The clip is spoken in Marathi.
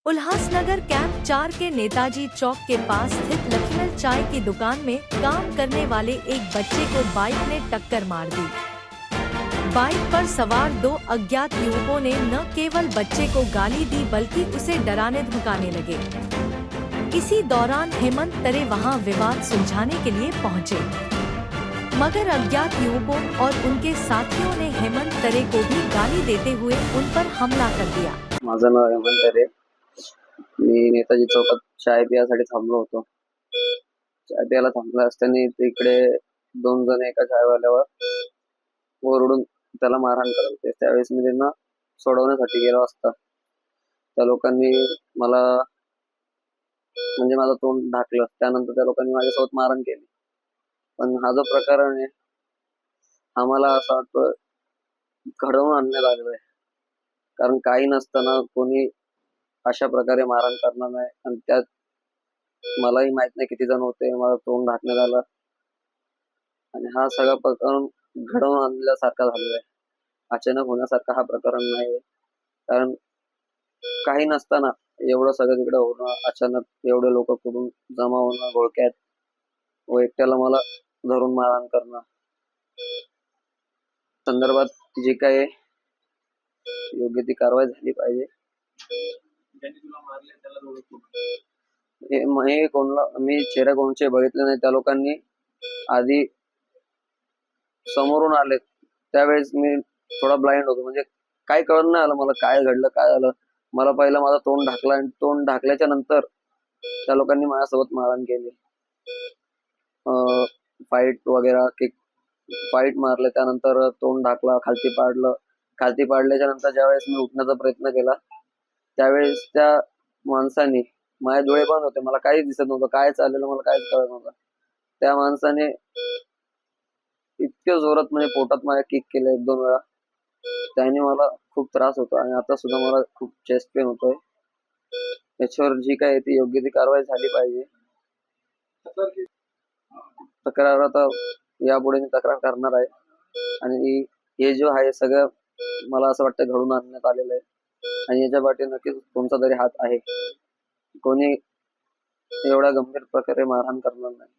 उल्हासनगर कैंप 4 के नेताजी चौक के पास स्थित लखनऊ चाय की दुकान में काम करने वाले एक बच्चे को बाइक ने टक्कर मार दी। बाइक पर सवार दो अज्ञात युवकों ने न केवल बच्चे को गाली दी बल्कि उसे डराने धमकाने लगे। इसी दौरान हेमंत तरे वहां विवाद सुलझाने के लिए पहुंचे, मगर अज्ञात युवकों और उनके साथियों ने हेमंत तरे को भी गाली देते हुए उन पर हमला कर दिया। माझं नाव हेमंत तरे, मी नेताजी चौकात चाय पियासाठी थांबलो होतो। चाय प्यायला थांबला असताना तिकडे दोन जण एका चायवाल्यावर ओरडून त्याला मारहाण करत होते। त्यावेळेस मी त्यांना सोडवण्यासाठी गेलो असता त्या लोकांनी मला म्हणजे माझं तोंड ढाकलं। त्यानंतर त्या लोकांनी माझ्यासोबत मारहाण केली। पण हा जो प्रकार आहे आम्हाला असं वाटतं घडवून आणण्यात आलेला आहे, कारण काही नसताना कोणी अशा प्रकारे मारहाण करणार नाही। आणि त्यात मलाही माहित नाही किती जण होते, मला तोंड ढाकण्यात आलं आणि हा सगळा प्रकरण घडवून आणल्यासारखा झालेला आहे। अचानक होण्यासारखा हा प्रकरण नाही, कारण काही नसताना एवढं सगळं तिकडे होणं, अचानक एवढे लोक कुठून जमा होणं घोळक्यात व एकट्याला मला धरून मारहाण करणं संदर्भात जी काही योग्य ती कारवाई झाली पाहिजे। मी चेहरा कोणचे बघितले नाही। त्या लोकांनी आधी समोरून आले त्यावेळेस मी थोडा ब्लाइंड होतो, म्हणजे काय कळत नाही आलं मला काय घडलं काय झालं। मला पहिला माझा तोंड ढाकला आणि तोंड ढाकल्याच्या नंतर त्या लोकांनी माझ्यासोबत मारहाण केली। फाईट वगैरे फाईट मारले, त्यानंतर तोंड ढाकला, खालती पाडल्याच्या नंतर ज्यावेळेस मी उठण्याचा प्रयत्न केला त्यावेळेस त्या माणसाने, माझे डोळे बंद होते, मला काहीच दिसत नव्हतं, काय चाललेलं मला काहीच कळत नव्हतं। त्या माणसाने इतक्या जोरात म्हणजे पोटात माझ्या किक केलं एक दोन वेळा, त्याने मला खूप त्रास होतो आणि आता सुद्धा मला खूप चेस्ट पेन होतोय। याच्यावर जी काय ती योग्य ती कारवाई झाली पाहिजे। तक्रार आता यापुढे मी तक्रार करणार आहे आणि हे जो आहे सगळं मला असं वाटतं घडून आणण्यात आलेलं आहे आणि याच्या पाठी नक्कीच कोणता तरी हात आहे। कोणी एवढा गंभीर प्रकारे मारहाण करणार नाही।